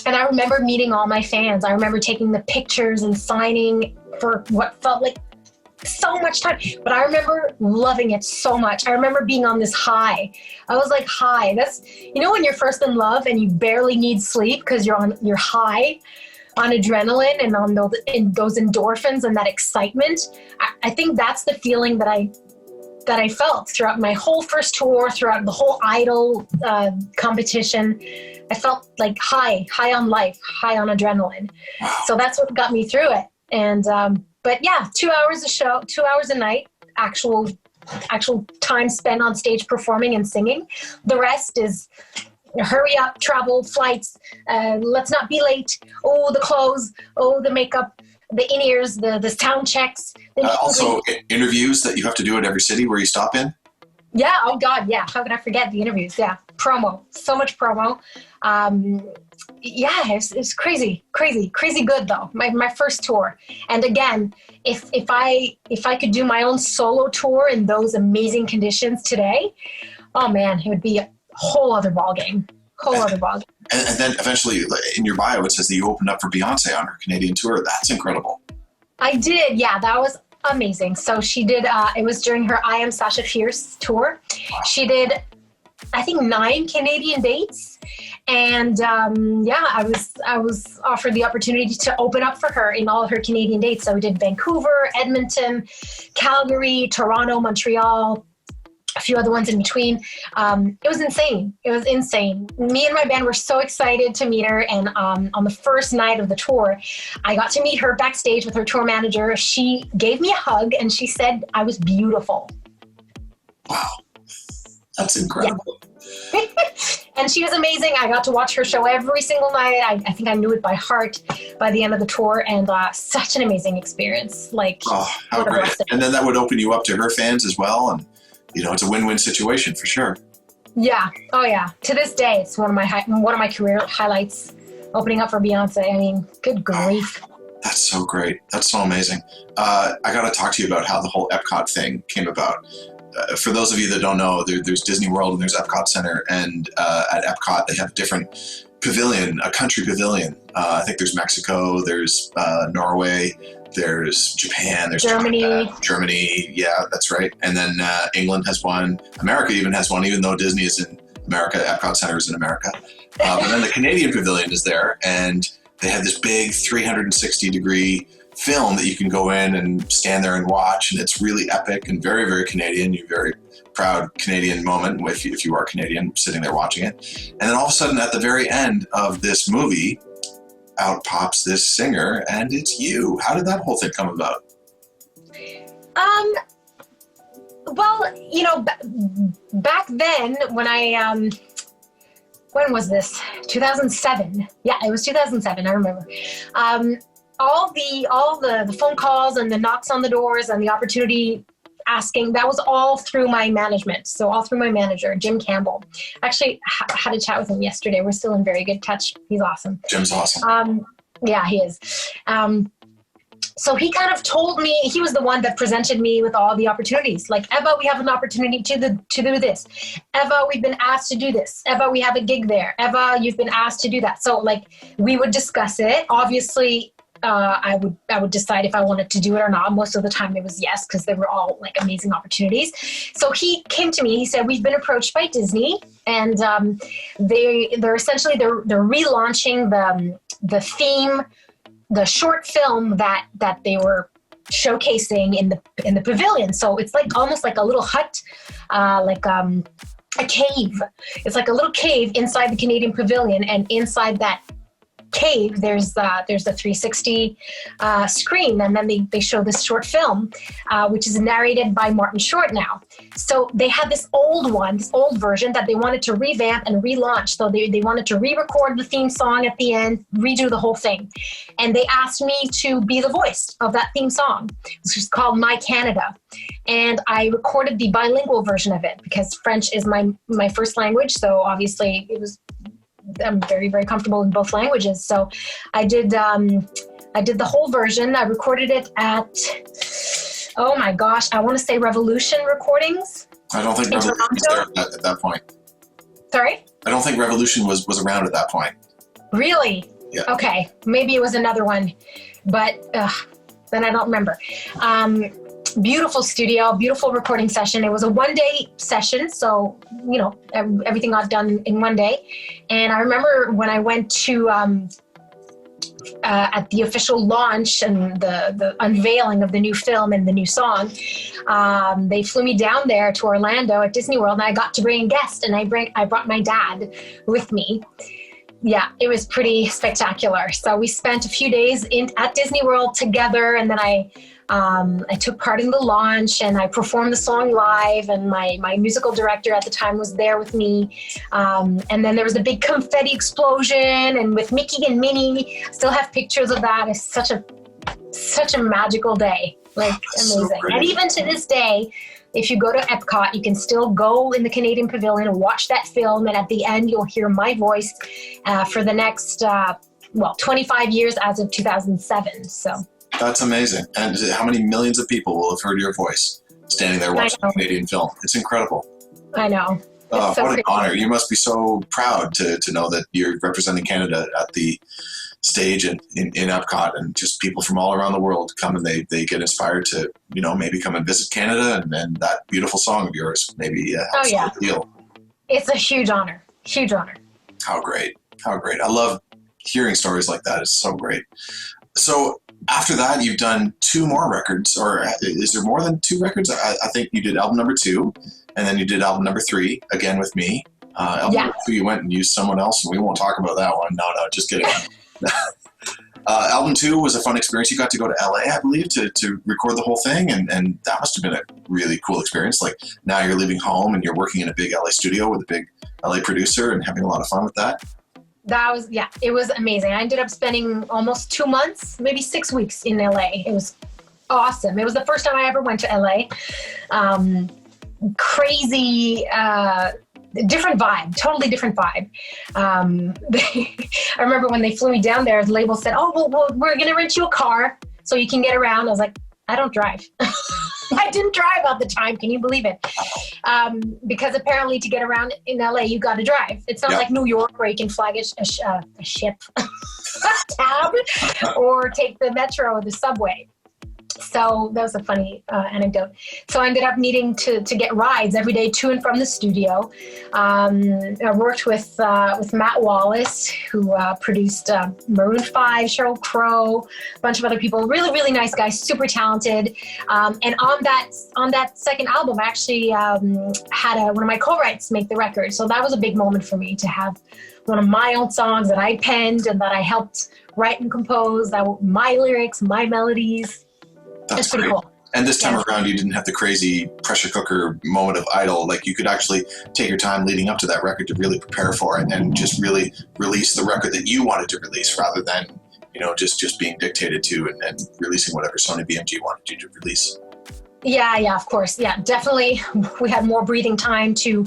And I remember meeting all my fans. I remember taking the pictures and signing for what felt like so much time. But I remember loving it so much. I remember being on this high. I was like, high. That's, when you're first in love and you barely need sleep because you're high on adrenaline and on those endorphins and that excitement. I think that's the feeling that I felt throughout my whole first tour, throughout the whole Idol competition. I felt like high on life, high on adrenaline. So that's what got me through it. And, but yeah, 2 hours a show, 2 hours a night, actual time spent on stage performing and singing. The rest is hurry up, travel, flights, let's not be late. Oh, the clothes, the makeup, the in-ears, the sound checks. Also interviews that you have to do at every city where you stop in? Yeah, oh God, yeah. How could I forget the interviews? Yeah, promo. So much promo. yeah, it's crazy good though. My first tour. And again, if I could do my own solo tour in those amazing conditions today, oh man, it would be a whole other ballgame. And then eventually in your bio, it says that you opened up for Beyonce on her Canadian tour. That's incredible. I did. Yeah, that was amazing. So she did, it was during her I Am Sasha Fierce tour. Wow. She did, I think, 9 Canadian dates. And I was offered the opportunity to open up for her in all her Canadian dates. So we did Vancouver, Edmonton, Calgary, Toronto, Montreal, a few other ones in between. It was insane. Me and my band were so excited to meet her. And on the first night of the tour, I got to meet her backstage with her tour manager. She gave me a hug and she said I was beautiful. Wow. That's incredible. Yeah. And she was amazing. I got to watch her show every single night. I think I knew it by heart by the end of the tour, and such an amazing experience. Like, how great. And then that would open you up to her fans as well. And, it's a win-win situation for sure. Yeah. Oh yeah. To this day, it's one of my career highlights, opening up for Beyonce. I mean, good grief. That's so great. That's so amazing. I got to talk to you about how the whole Epcot thing came about. For those of you that don't know, there's Disney World and there's Epcot Center, and at Epcot they have a different pavilion, a country pavilion. I think there's Mexico, there's Norway, there's Japan, there's Germany. Germany, yeah, that's right. And then England has one. America even has one, even though Disney is in America, Epcot Center is in America. But then the Canadian pavilion is there, and they have this big 360-degree film that you can go in and stand there and watch, and it's really epic and very, very Canadian. You're very proud Canadian moment if you are Canadian sitting there watching it. And then all of a sudden at the very end of this movie, out pops this singer, and it's you. How did that whole thing come about? Well, back then when when was this? 2007. Yeah, it was 2007. I remember. All the phone calls and the knocks on the doors and the opportunity asking, that was all through my management. So all through my manager, Jim Campbell. Actually, had a chat with him yesterday. We're still in very good touch. He's awesome. Jim's awesome. Yeah, he is. So he kind of told me, he was the one that presented me with all the opportunities. Like, Eva, we have an opportunity to do this. Eva, we've been asked to do this. Eva, we have a gig there. Eva, you've been asked to do that. So like, we would discuss it. Obviously, I would decide if I wanted to do it or not. Most of the time it was yes, because they were all like amazing opportunities. So he came to me, he said, we've been approached by Disney, and they're essentially relaunching the theme, the short film that they were showcasing in the pavilion. So it's like almost like a little hut, a cave. It's like a little cave inside the Canadian pavilion, and inside that cave there's the 360 screen, and then they show this short film which is narrated by Martin Short now. So they had this old version that they wanted to revamp and relaunch. So they wanted to re-record the theme song at the end, redo the whole thing, and they asked me to be the voice of that theme song, which is called My Canada. And I recorded the bilingual version of it because French is my first language, so obviously I'm very, very comfortable in both languages. So I did the whole version. I recorded it at, oh my gosh, I want to say Revolution Recordings. I don't think Revolution was there at that point. Sorry? I don't think Revolution was around at that point. Really? Yeah. Okay. Maybe it was another one, but then I don't remember. Beautiful studio, beautiful recording session. It was a 1-day session, so everything got done in 1 day. And I remember when I went to at the official launch and the unveiling of the new film and the new song, they flew me down there to Orlando at Disney World, and I got to bring a guest, and I brought my dad with me. Yeah, it was pretty spectacular. So we spent a few days at Disney World together, and then I took part in the launch, and I performed the song live, and my musical director at the time was there with me. And then there was a big confetti explosion, and with Mickey and Minnie, I still have pictures of that. It's such a magical day, like amazing. And even to this day, if you go to Epcot, you can still go in the Canadian Pavilion and watch that film. And at the end, you'll hear my voice for the next, 25 years as of 2007. So that's amazing. And how many millions of people will have heard your voice standing there watching a Canadian film? It's incredible. I know. What an honor. You must be so proud to know that you're representing Canada at the stage in Epcot, and just people from all around the world come and they get inspired to, maybe come and visit Canada, and that beautiful song of yours maybe helps the deal. It's a huge honor. Huge honor. How great. How great. I love hearing stories like that. It's so great. So after that, you've done 2 more records, or is there more than 2 records? I think you did album number 2, and then you did album number 3, again with me. Album number 2, you went and used someone else, and we won't talk about that one. No, just kidding. Album 2 was a fun experience. You got to go to LA, I believe, to record the whole thing, and that must have been a really cool experience. Like, now you're leaving home and you're working in a big LA studio with a big LA producer and having a lot of fun with that. It was amazing. I ended up spending almost 2 months, maybe 6 weeks in LA. It was awesome. It was the first time I ever went to LA. Crazy, different vibe, totally different vibe. I remember when they flew me down there, the label said, well, we're going to rent you a car so you can get around. I was like, I don't drive. I didn't drive at the time. Can you believe it? Because apparently to get around in LA, you got to drive. It's not like New York where you can flag a ship, a cab, or take the metro or the subway. So that was a funny anecdote. So I ended up needing to get rides every day to and from the studio. I worked with Matt Wallace, who produced Maroon 5, Sheryl Crow, a bunch of other people. Really, really nice guy, super talented. And on that second album, I actually had one of my co-writes make the record. So that was a big moment for me to have one of my own songs that I penned and that I helped write and compose. My lyrics, my melodies. That's pretty cool. And this time around, you didn't have the crazy pressure cooker moment of idle. Like, you could actually take your time leading up to that record to really prepare for it and just really release the record that you wanted to release, rather than, just being dictated to and releasing whatever Sony BMG wanted you to release. Yeah, of course. Yeah, definitely. We had more breathing time to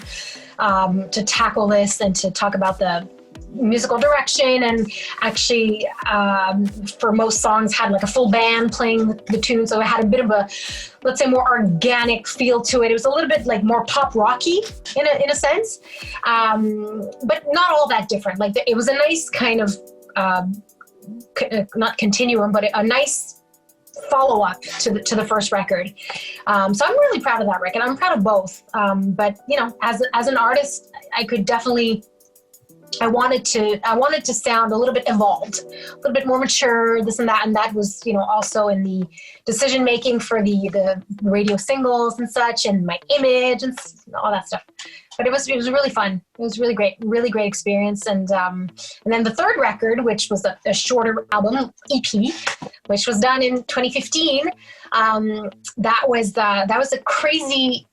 tackle this and to talk about the musical direction, and actually for most songs had like a full band playing the tune, so it had a bit of a, let's say, more organic feel to it. It was a little bit like more pop rocky in a sense, but not all that different. Like, it was a nice kind of not continuum, but a nice follow-up to the first record. So I'm really proud of that record. I'm proud of both, but as an artist, I could definitely, I wanted to sound a little bit evolved, a little bit more mature, this and that. And that was, also in the decision making for the radio singles and such, and my image and all that stuff. But it was really fun. It was really great experience. And then the third record, which was a shorter album, EP, which was done in 2015. That was a crazy,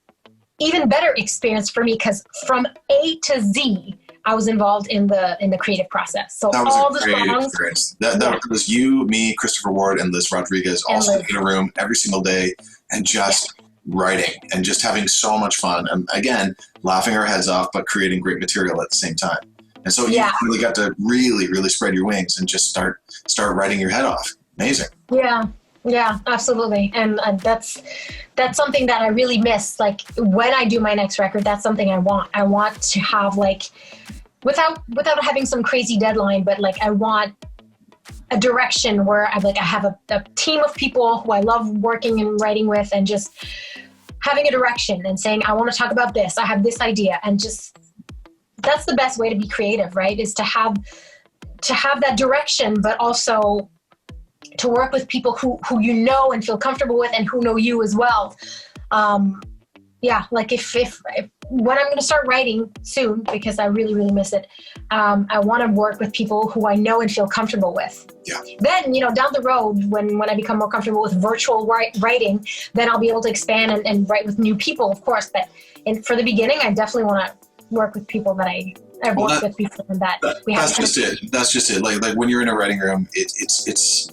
even better experience for me, because from A to Z, I was involved in the creative process. So that was all a great experience. That was you, me, Christopher Ward, and Liz Rodriguez all sitting in a room every single day and just writing and just having so much fun. And again, laughing our heads off, but creating great material at the same time. And so you really got to really, really spread your wings and just start writing your head off. Amazing. Yeah, absolutely. And that's something that I really miss. Like, when I do my next record, that's something I want. I want to have, like, without having some crazy deadline, but like, I want a direction where I have a team of people who I love working and writing with, and just having a direction and saying, I want to talk about this. I have this idea. And just, that's the best way to be creative, right? Is to have that direction, but also to work with people who and feel comfortable with, and who know you as well. Like if when I'm going to start writing soon, because I really, really miss it, I want to work with people who I know and feel comfortable with. Yeah. Then, down the road, when I become more comfortable with virtual writing, then I'll be able to expand and write with new people, of course. But for the beginning, I definitely want to work with people that I've worked with before, and that we have. That's just it. That's just it. Like when you're in a writing room, it's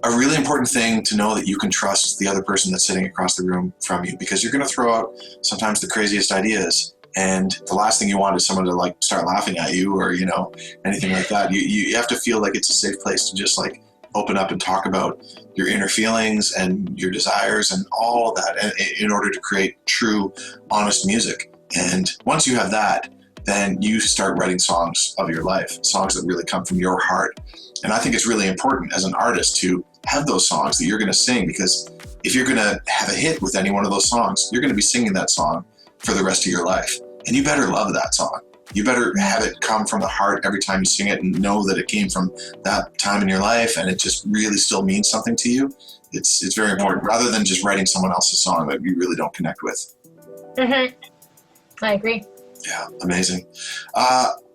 a really important thing to know that you can trust the other person that's sitting across the room from you, because you're going to throw out sometimes the craziest ideas. And the last thing you want is someone to like start laughing at you or, you know, anything like that. You have to feel like it's a safe place to just like open up and talk about your inner feelings and your desires and all that in order to create true, honest music. And once you have that, then you start writing songs of your life, songs that really come from your heart. And I think it's really important as an artist to have those songs that you're going to sing, because if you're going to have a hit with any one of those songs, you're going to be singing that song for the rest of your life. And you better love that song. You better have it come from the heart every time you sing it and know that it came from that time in your life and it just really still means something to you. It's very important, rather than just writing someone else's song that you really don't connect with. Mm-hmm. I agree. Yeah, amazing.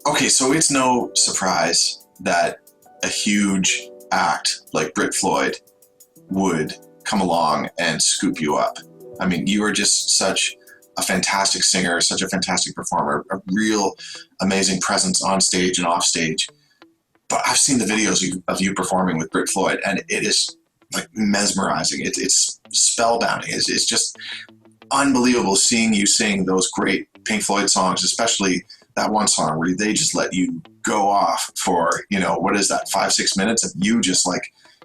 Okay, so it's no surprise that a huge act like Brit Floyd would come along and scoop you up. I mean, you are just such a fantastic singer, such a fantastic performer, a real amazing presence on stage and off stage. But I've seen the videos of you performing with Brit Floyd, and it is like mesmerizing. It's spellbounding. It's just unbelievable seeing you sing those great Pink Floyd songs, especially that one song where they just let you go off for, you know, what is that, 5-6 minutes of you just like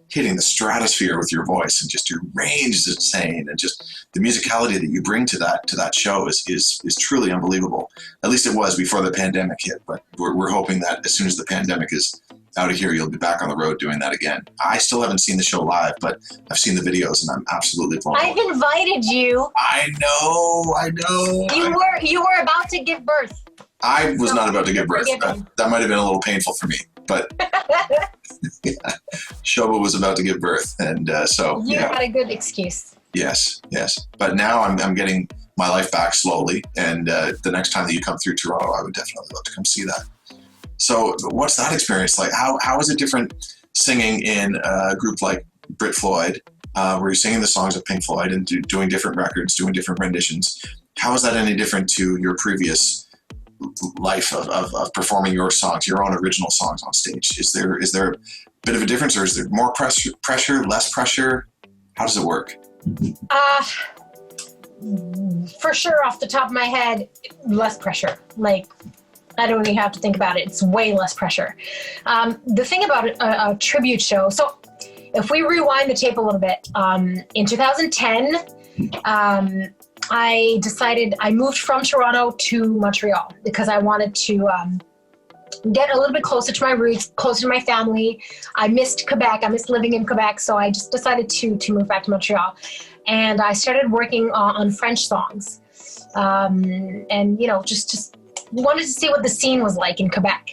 hitting the stratosphere with your voice, and just your range is insane, and just the musicality that you bring to that show is truly unbelievable. At least it was before the pandemic hit, but we're hoping that as soon as the pandemic is out of here, you'll be back on the road doing that again. I still haven't seen the show live, but I've seen the videos and I'm absolutely blown away. I've invited you. I know. You were about to give birth. I was not about to give birth. That might have been a little painful for me, but yeah, Shoba was about to give birth, and so you had a good excuse. Yes. But now I'm getting my life back slowly, and the next time that you come through Toronto, I would definitely love to come see that. So, what's that experience like? How is it different singing in a group like Brit Floyd, where you're singing the songs of Pink Floyd and doing different records, doing different renditions? How is that any different to your previous life of performing your songs, your own original songs on stage? Is there a bit of a difference, or is there more pressure, less pressure? How does it work? For sure, off the top of my head, less pressure. Like, I don't even have to think about it. It's way less pressure. The thing about a tribute show, so if we rewind the tape a little bit, in 2010, I moved from Toronto to Montreal because I wanted to get a little bit closer to my roots, closer to my family. I missed Quebec. I missed living in Quebec. So I just decided to move back to Montreal. And I started working on French songs. And, you know, just wanted to see what the scene was like in Quebec.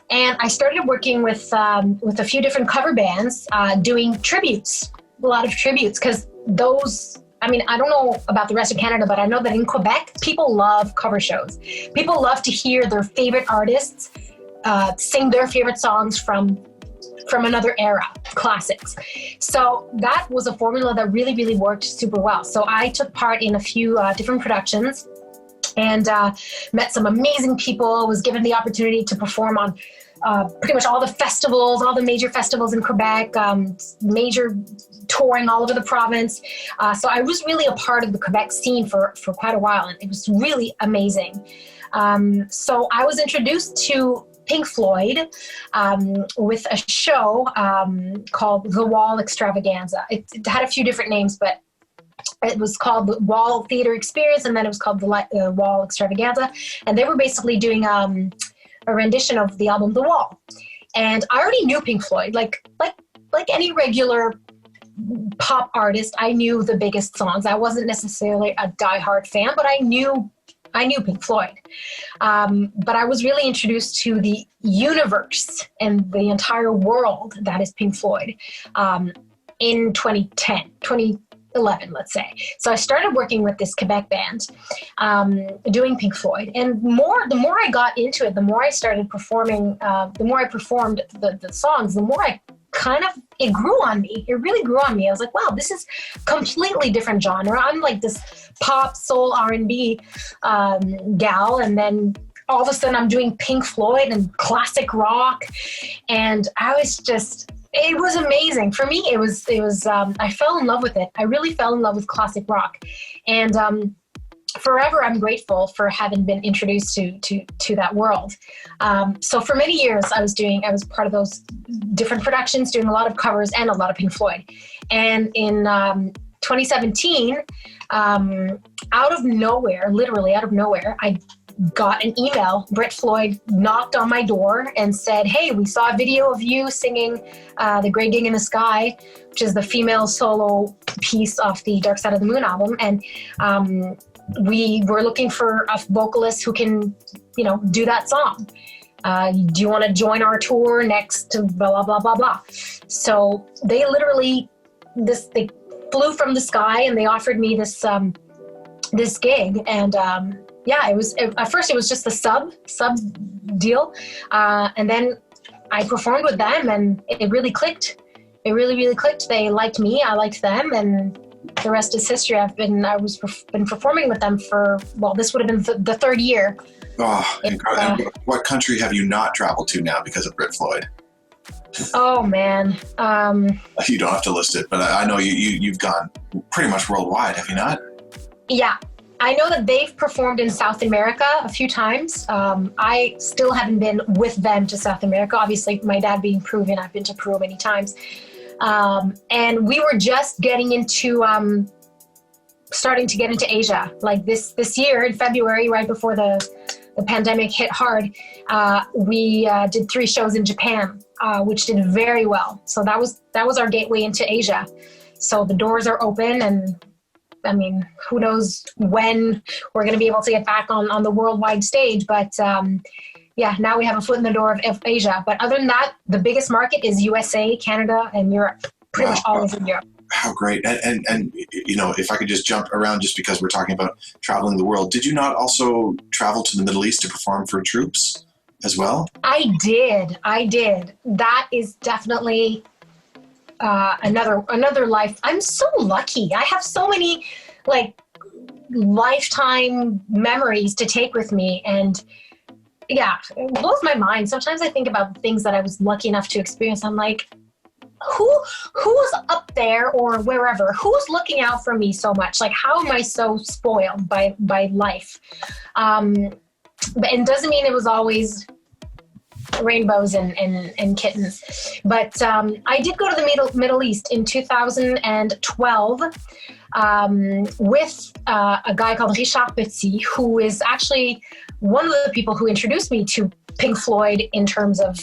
And I started working with a few different cover bands doing tributes, a lot of tributes, because those, I mean, I don't know about the rest of Canada, but I know that in Quebec, people love cover shows. People love to hear their favorite artists sing their favorite songs from another era, classics. So that was a formula that really, really worked super well. So I took part in a few different productions and met some amazing people, was given the opportunity to perform on pretty much all the festivals, all the major festivals in Quebec, major touring all over the province. So I was really a part of the Quebec scene for quite a while, and it was really amazing. So I was introduced to Pink Floyd with a show called The Wall Extravaganza. It had a few different names, but it was called the Wall Theater Experience, and then it was called the Wall Extravaganza. And they were basically doing a rendition of the album The Wall. And I already knew Pink Floyd, like any regular pop artist. I knew the biggest songs. I wasn't necessarily a diehard fan, but I knew Pink Floyd. But I was really introduced to the universe and the entire world that is Pink Floyd in 2011, let's say. So I started working with this Quebec band, doing Pink Floyd. And the more I got into it, the more I started performing, the more I performed the songs, the more it grew on me. It really grew on me. I was like, wow, this is completely different genre. I'm like this pop, soul, R&B gal. And then all of a sudden I'm doing Pink Floyd and classic rock. And I was just, It was amazing. For me, it was, I fell in love with it. I really fell in love with classic rock. And forever, I'm grateful for having been introduced to that world. So for many years, I was part of those different productions, doing a lot of covers and a lot of Pink Floyd. And in 2017, out of nowhere, literally out of nowhere, I got an email. Brit Floyd knocked on my door and said, "Hey, we saw a video of you singing The Great Gig in the Sky," which is the female solo piece off the Dark Side of the Moon album. And we were looking for a vocalist who can, do that song. Do you want to join our tour next to blah, blah, blah, blah, blah. So they literally, they flew from the sky and they offered me this gig. And at first it was just a sub deal. And then I performed with them and it really clicked. It really, really clicked. They liked me, I liked them, and the rest is history. I've been performing with them for, this would have been the third year. Oh, incredible. What country have you not traveled to now because of Brit Floyd? Oh man. You don't have to list it, but I know you've gone pretty much worldwide, have you not? Yeah. I know that they've performed in South America a few times. I still haven't been with them to South America. Obviously, my dad being Peruvian, I've been to Peru many times. And we were just getting into, starting to get into Asia. Like this year in February, right before the pandemic hit hard, we did 3 shows in Japan, which did very well. So that was our gateway into Asia. So the doors are open, and I mean, who knows when we're going to be able to get back on the worldwide stage. But now we have a foot in the door of Asia. But other than that, the biggest market is USA, Canada, and Europe, pretty much all over Europe. How great. And if I could just jump around just because we're talking about traveling the world, did you not also travel to the Middle East to perform for troops as well? I did. That is definitely another life. I'm so lucky. I have so many lifetime memories to take with me. And yeah, it blows my mind. Sometimes I think about things that I was lucky enough to experience. I'm like, who's up there or wherever, who's looking out for me so much? Like, how am I so spoiled by life? But it doesn't mean it was always rainbows and kittens. But I did go to the Middle East in 2012 with a guy called Richard Petit, who is actually one of the people who introduced me to Pink Floyd in terms of,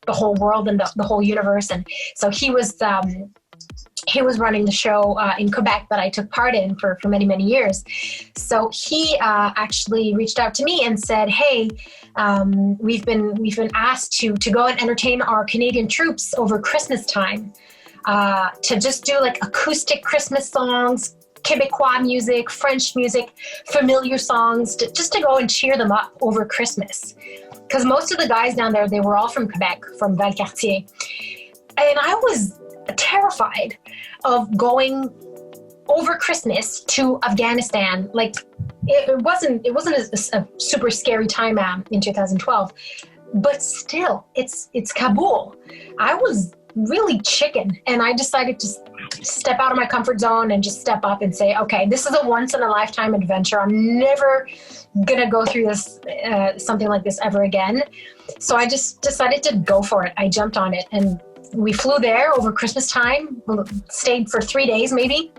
the whole world and the whole universe. And so he was running the show in Quebec that I took part in for many, many years. So he actually reached out to me and said, "Hey, we've been asked to go and entertain our Canadian troops over Christmas time, to just do acoustic Christmas songs, Quebecois music, French music, familiar songs, just to go and cheer them up over Christmas." Because most of the guys down there, they were all from Quebec, from Valcartier. And I was terrified of going over Christmas to Afghanistan. It wasn't a super scary time in 2012, but still, it's Kabul. I was really chicken, and I decided to step out of my comfort zone and just step up and say, okay, this is a once in a lifetime adventure. I'm never gonna go through this, something like this ever again. So I just decided to go for it. I jumped on it, and we flew there over Christmas time, stayed for 3 days maybe.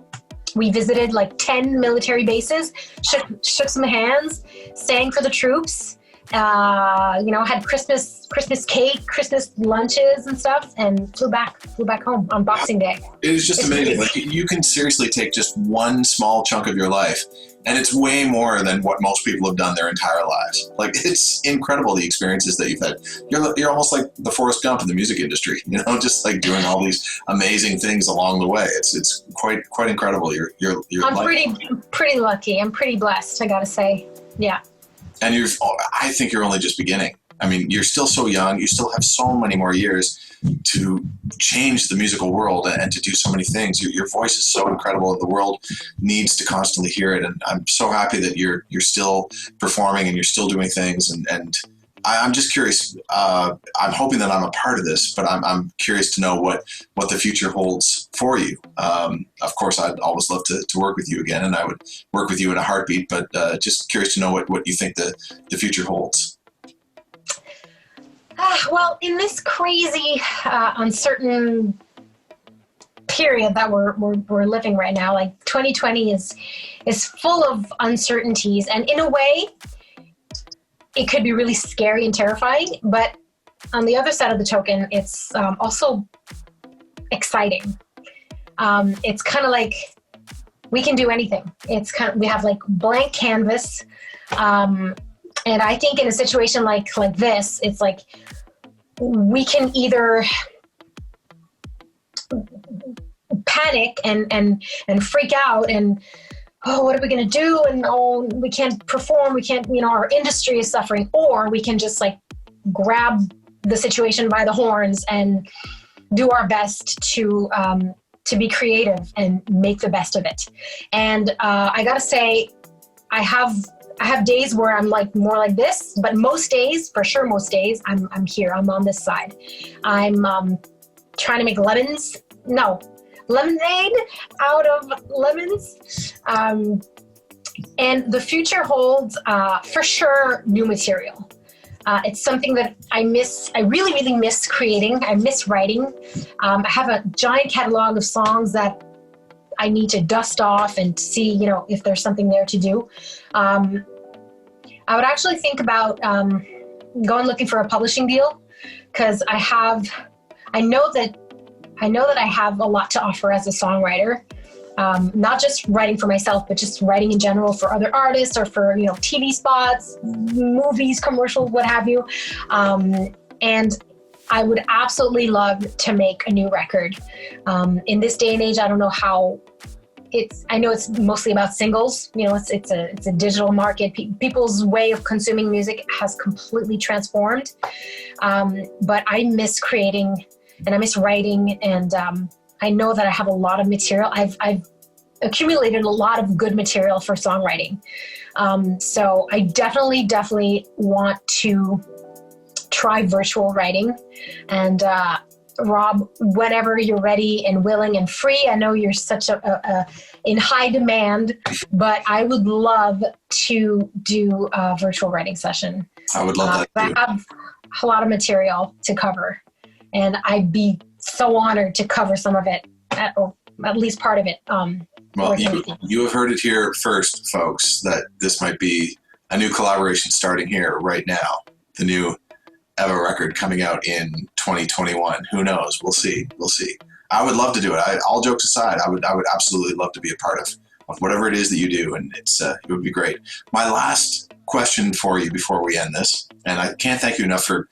We visited 10 military bases, shook some hands, sang for the troops, had Christmas cake, Christmas lunches and stuff, and flew back home on Boxing Day. It is just amazing. You can seriously take just one small chunk of your life, and it's way more than what most people have done their entire lives. It's incredible, the experiences that you've had. You're almost like the Forrest Gump in the music industry, just doing all these amazing things along the way. It's quite incredible. I'm pretty lucky. I'm pretty blessed, I gotta say. Yeah. And I think you're only just beginning. I mean, you're still so young. You still have so many more years to change the musical world and to do so many things. Your voice is so incredible. The world needs to constantly hear it. And I'm so happy that you're still performing and you're still doing things. And I'm just curious. I'm hoping that I'm a part of this, but I'm curious to know what the future holds for you. Of course, I'd always love to work with you again, and I would work with you in a heartbeat. But just curious to know what you think the future holds. Well, in this crazy, uncertain period that we're living right now, like 2020 is full of uncertainties, and in a way, it could be really scary and terrifying, but on the other side of the token, it's also exciting. It's kind of like we can do anything. We have like blank canvas. And I think in a situation like this, it's like we can either panic and freak out and, oh, what are we going to do? And oh, we can't perform. We can't, our industry is suffering. Or we can just like grab the situation by the horns and do our best to be creative and make the best of it. And I got to say, I have days where I'm like more like this, but most days, I'm here. I'm on this side. I'm trying to make lemonade out of lemons. And the future holds, for sure, new material. It's something that I miss. I really, really miss creating. I miss writing. I have a giant catalog of songs that I need to dust off and see, if there's something there to do. I would actually think about going looking for a publishing deal, because I know that I have a lot to offer as a songwriter, not just writing for myself, but just writing in general for other artists or for, TV spots, movies, commercials, what have you. And I would absolutely love to make a new record. In this day and age, I don't know how I know it's mostly about singles. It's a digital market. People's way of consuming music has completely transformed. But I miss creating and I miss writing. And I know that I have a lot of material. I've accumulated a lot of good material for songwriting. So I definitely want to try virtual writing. And Rob, whenever you're ready and willing and free, I know you're such a in high demand, but I would love to do a virtual writing session. I would love that. I have a lot of material to cover, and I'd be so honored to cover some of it, or at least part of it. Well, you have heard it here first, folks, that this might be a new collaboration starting here right now. The new Eva record coming out in 2021. Who knows? We'll see. I would love to do it. All jokes aside, I would absolutely love to be a part of whatever it is that you do, and it would be great. My last question for you before we end this, and I can't thank you enough for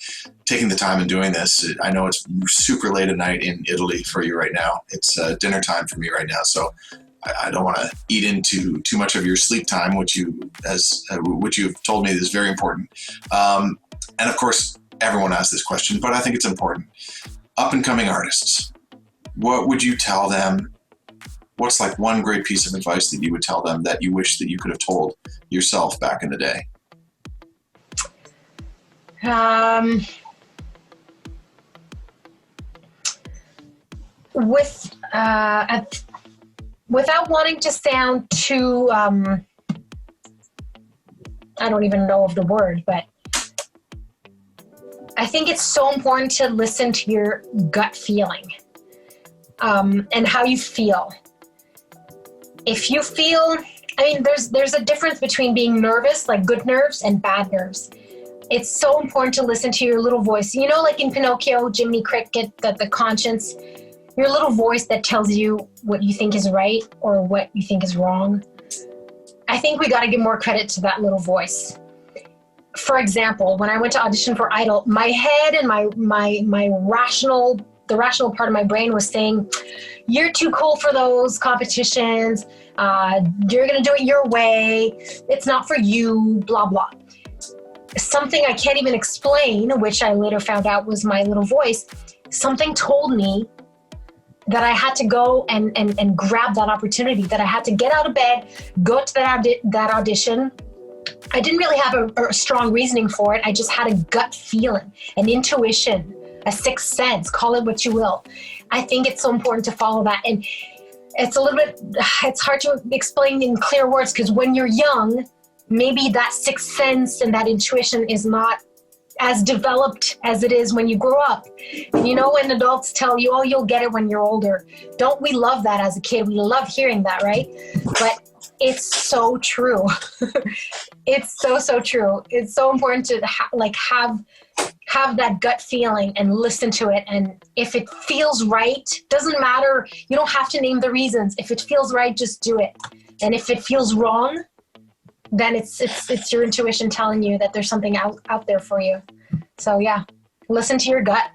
taking the time and doing this. I know it's super late at night in Italy for you right now. It's dinner time for me right now, so I don't want to eat into too much of your sleep time, which you've told me is very important. And of course, everyone asks this question, but I think it's important. Up and coming artists, what would you tell them? What's like one great piece of advice that you would tell them that you wish that you could have told yourself back in the day? Without wanting to sound too, I don't even know of the word, but I think it's so important to listen to your gut feeling, and how you feel. If you feel, there's a difference between being nervous, like good nerves, and bad nerves. It's so important to listen to your little voice. Like in Pinocchio, Jiminy Cricket, the conscience, your little voice that tells you what you think is right or what you think is wrong. I think we got to give more credit to that little voice. For example, when I went to audition for Idol, my head and my rational part of my brain was saying, you're too cool for those competitions. You're going to do it your way. It's not for you, blah, blah. Something I can't even explain, which I later found out was my little voice. Something told me that I had to go and grab that opportunity, that I had to get out of bed, go to that audition, I didn't really have a strong reasoning for it. I just had a gut feeling, an intuition, a sixth sense, call it what you will. I think it's so important to follow that. And it's it's hard to explain in clear words, because when you're young, maybe that sixth sense and that intuition is not as developed as it is when you grow up. And when adults tell you, oh, you'll get it when you're older. Don't we love that as a kid? We love hearing that, right? But it's so true. It's so true. It's so important to have that gut feeling and listen to it. And if it feels right, doesn't matter. You don't have to name the reasons. If it feels right, just do it. And if it feels wrong, then it's your intuition telling you that there's something out there for you. So yeah, listen to your gut.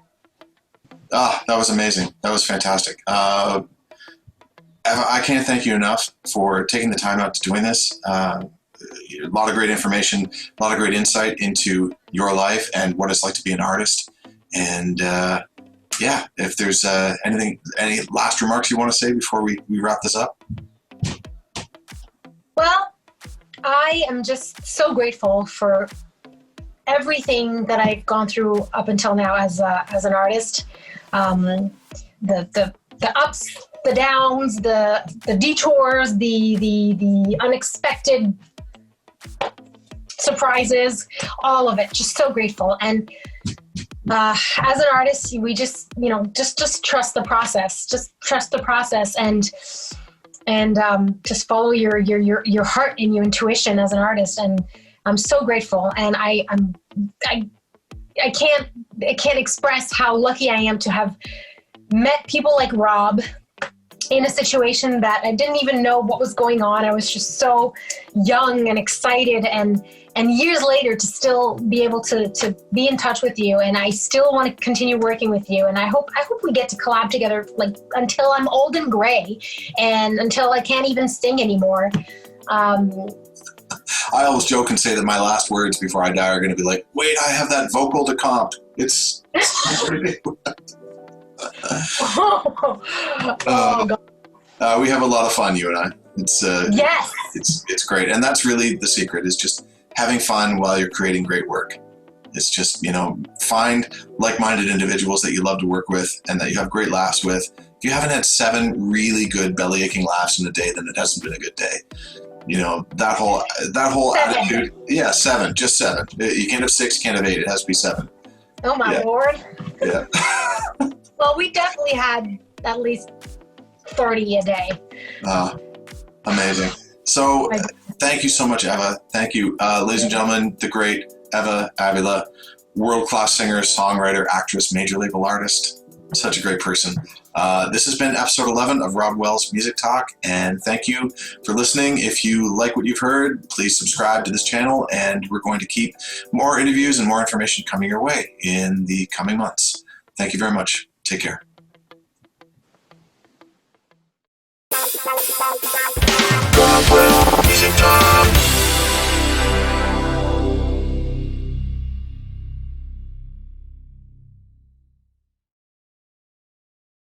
That was amazing. That was fantastic. Eva, I can't thank you enough for taking the time out to doing this. A lot of great information, a lot of great insight into your life and what it's like to be an artist. And if there's any last remarks you want to say before we wrap this up? Well, I am just so grateful for everything that I've gone through up until now as an artist. The ups, the downs, the detours, the unexpected surprises, all of it. Just so grateful. And as an artist, we just trust the process. Just trust the process and just follow your heart and your intuition as an artist. And I'm so grateful. And I can't express how lucky I am to have met people like Rob in a situation that I didn't even know what was going on. I was just so young and excited, and years later to still be able to be in touch with you. And I still want to continue working with you. And I hope we get to collab together, like until I'm old and gray and until I can't even sing anymore. I always joke and say that my last words before I die are going to be like, wait, I have that vocal to comp. It's God. We have a lot of fun, you and I. Yes. It's great. And that's really the secret, is just having fun while you're creating great work. It's just, find like-minded individuals that you love to work with and that you have great laughs with. If you haven't had 7 really good belly-aching laughs in a day, then it hasn't been a good day. That whole 7. attitude. Yeah, 7, just 7. You can't have 6, can't have 8. It has to be 7. Oh my Lord. Yeah. Well, we definitely had at least 30 a day. Amazing. So thank you so much, Eva. Thank you. Ladies and gentlemen, the great Eva Avila, world-class singer, songwriter, actress, major label artist. Such a great person. This has been episode 11 of Rob Wells Music Talk, and thank you for listening. If you like what you've heard, please subscribe to this channel, and we're going to keep more interviews and more information coming your way in the coming months. Thank you very much. Take care. Music Talk.